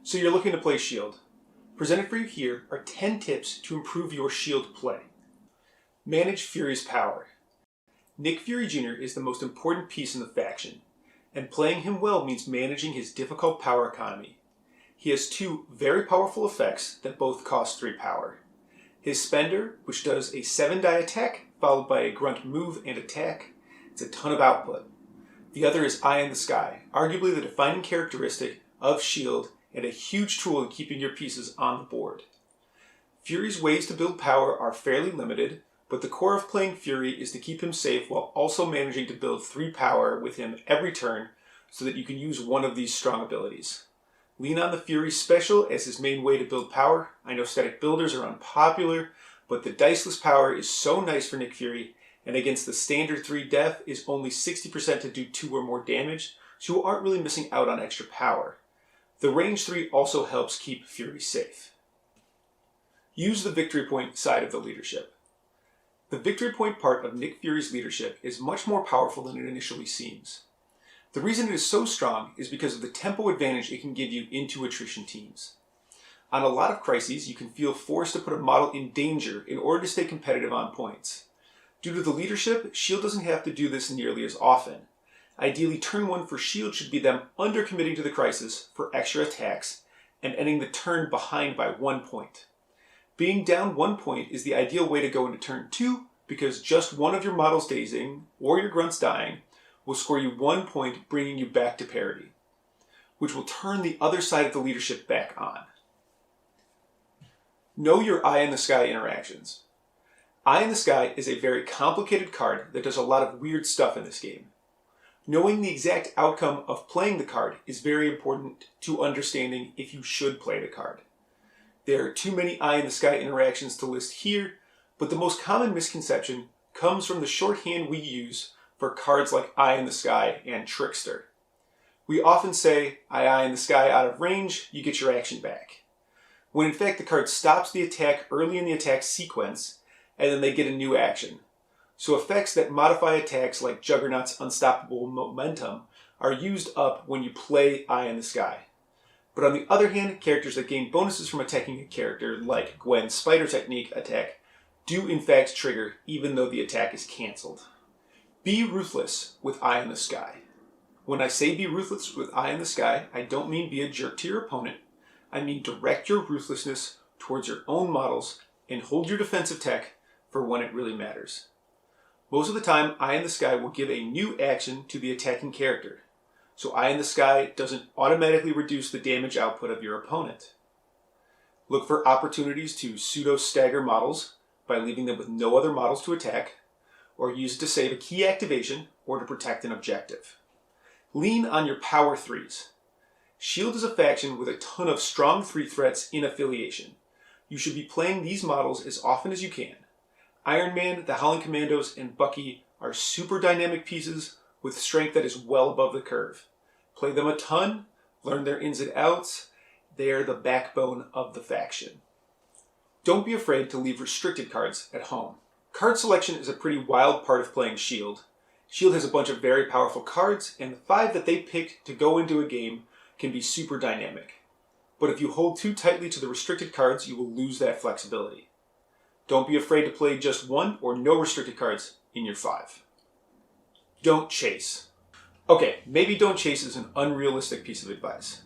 So you're looking to play s.h.i.e.l.D. Presented for you here are 10 tips to improve your s.h.i.e.L.D. play. Manage Fury's power. Nick Fury Jr. is the most important piece in the faction, and playing him well means managing his difficult power economy. He has two very powerful effects that both cost 3 power. His Spender, which does a 7-die attack followed by a grunt move and attack. It's a ton of output. The other is Eye in the Sky, arguably the defining characteristic of s.h.i.e.L.D. and a huge tool in keeping your pieces on the board. Fury's ways to build power are fairly limited, but the core of playing Fury is to keep him safe while also managing to build 3 power with him every turn so that you can use one of these strong abilities. Lean on the Fury special as his main way to build power. I know static builders are unpopular, but the diceless power is so nice for Nick Fury, and against the standard 3 def is only 60% to do 2 or more damage, so you aren't really missing out on extra power. The range 3 also helps keep Fury safe. Use the victory point side of the leadership. The victory point part of Nick Fury's leadership is much more powerful than it initially seems. The reason it is so strong is because of the tempo advantage it can give you into attrition teams. On a lot of crises, you can feel forced to put a model in danger in order to stay competitive on points. Due to the leadership, s.h.i.e.L.D. doesn't have to do this nearly as often. Ideally, turn 1 for s.h.i.e.L.D. should be them undercommitting to the crisis for extra attacks and ending the turn behind by 1 point. Being down 1 point is the ideal way to go into turn 2 because just one of your models dazing or your grunts dying will score you 1 point, bringing you back to parity, which will turn the other side of the leadership back on. Know your Eye in the Sky interactions. Eye in the Sky is a very complicated card that does a lot of weird stuff in this game. Knowing the exact outcome of playing the card is very important to understanding if you should play the card. There are too many Eye in the Sky interactions to list here, but the most common misconception comes from the shorthand we use for cards like Eye in the Sky and Trickster. We often say, Eye in the Sky out of range, you get your action back. When in fact the card stops the attack early in the attack sequence, and then they get a new action. So effects that modify attacks like Juggernaut's Unstoppable Momentum are used up when you play Eye in the Sky. But on the other hand, characters that gain bonuses from attacking a character, like Gwen's Spider Technique attack, do in fact trigger even though the attack is cancelled. Be ruthless with Eye in the Sky. When I say be ruthless with Eye in the Sky, I don't mean be a jerk to your opponent. I mean direct your ruthlessness towards your own models and hold your defensive tech for when it really matters. Most of the time, Eye in the Sky will give a new action to the attacking character, so Eye in the Sky doesn't automatically reduce the damage output of your opponent. Look for opportunities to pseudo-stagger models by leaving them with no other models to attack, or use it to save a key activation or to protect an objective. Lean on your power 3s. S.h.i.e.L.D. is a faction with a ton of strong 3 threats in affiliation. You should be playing these models as often as you can. Iron Man, the Howling Commandos, and Bucky are super dynamic pieces with strength that is well above the curve. Play them a ton, learn their ins and outs. They are the backbone of the faction. Don't be afraid to leave restricted cards at home. Card selection is a pretty wild part of playing s.h.i.e.L.D. S.h.i.e.L.D. has a bunch of very powerful cards, and the 5 that they pick to go into a game can be super dynamic. But if you hold too tightly to the restricted cards, you will lose that flexibility. Don't be afraid to play just 1 or no restricted cards in your 5. Don't chase. Okay, maybe don't chase is an unrealistic piece of advice.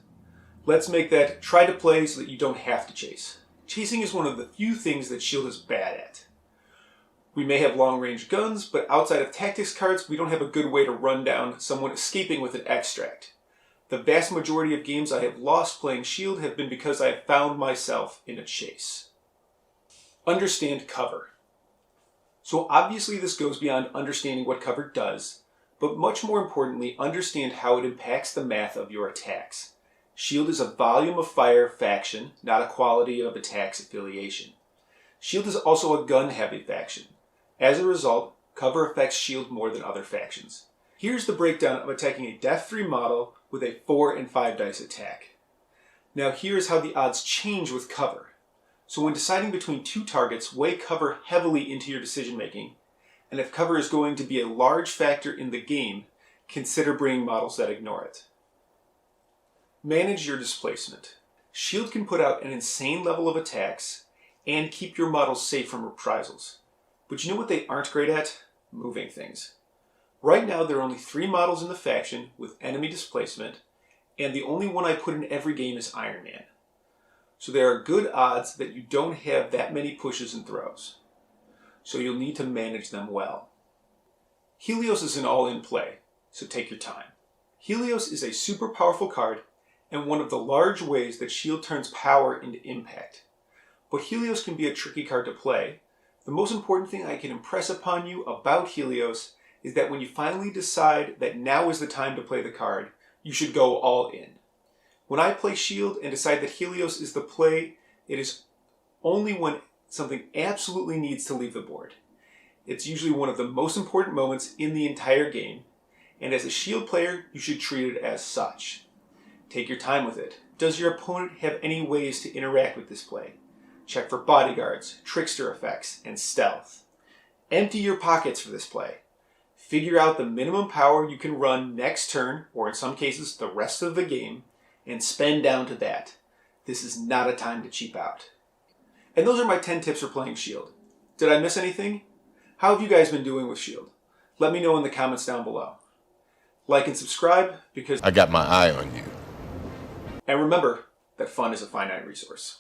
Let's make that try to play so that you don't have to chase. Chasing is one of the few things that s.h.i.e.L.D. is bad at. We may have long-range guns, but outside of tactics cards, we don't have a good way to run down someone escaping with an extract. The vast majority of games I have lost playing s.h.i.e.L.D. have been because I have found myself in a chase. Understand cover. So obviously this goes beyond understanding what cover does, but much more importantly, understand how it impacts the math of your attacks. S.h.i.e.L.D. is a volume of fire faction, not a quality of attacks affiliation. S.h.i.e.L.D. is also a gun-heavy faction. As a result, cover affects s.h.i.e.L.D. more than other factions. Here's the breakdown of attacking a Def 3 model with a 4 and 5 dice attack. Now here's how the odds change with cover. So when deciding between 2 targets, weigh cover heavily into your decision making, and if cover is going to be a large factor in the game, consider bringing models that ignore it. Manage your displacement. S.h.i.e.L.D. can put out an insane level of attacks and keep your models safe from reprisals. But you know what they aren't great at? Moving things. Right now there are only 3 models in the faction with enemy displacement, and the only one I put in every game is Iron Man. So there are good odds that you don't have that many pushes and throws. So you'll need to manage them well. Helios is an all-in play, so take your time. Helios is a super powerful card and one of the large ways that S.h.i.e.L.D. turns power into impact. But Helios can be a tricky card to play. The most important thing I can impress upon you about Helios is that when you finally decide that now is the time to play the card, you should go all in. When I play S.h.i.e.L.D. and decide that Helios is the play, it is only when something absolutely needs to leave the board. It's usually one of the most important moments in the entire game, and as a S.h.i.e.L.D. player, you should treat it as such. Take your time with it. Does your opponent have any ways to interact with this play? Check for bodyguards, trickster effects, and stealth. Empty your pockets for this play. Figure out the minimum power you can run next turn, or in some cases the rest of the game, and spend down to that. This is not a time to cheap out. And those are my 10 tips for playing S.h.i.e.L.D. Did I miss anything? How have you guys been doing with S.h.i.e.L.D.? Let me know in the comments down below. Like and subscribe because I got my eye on you. And remember that fun is a finite resource.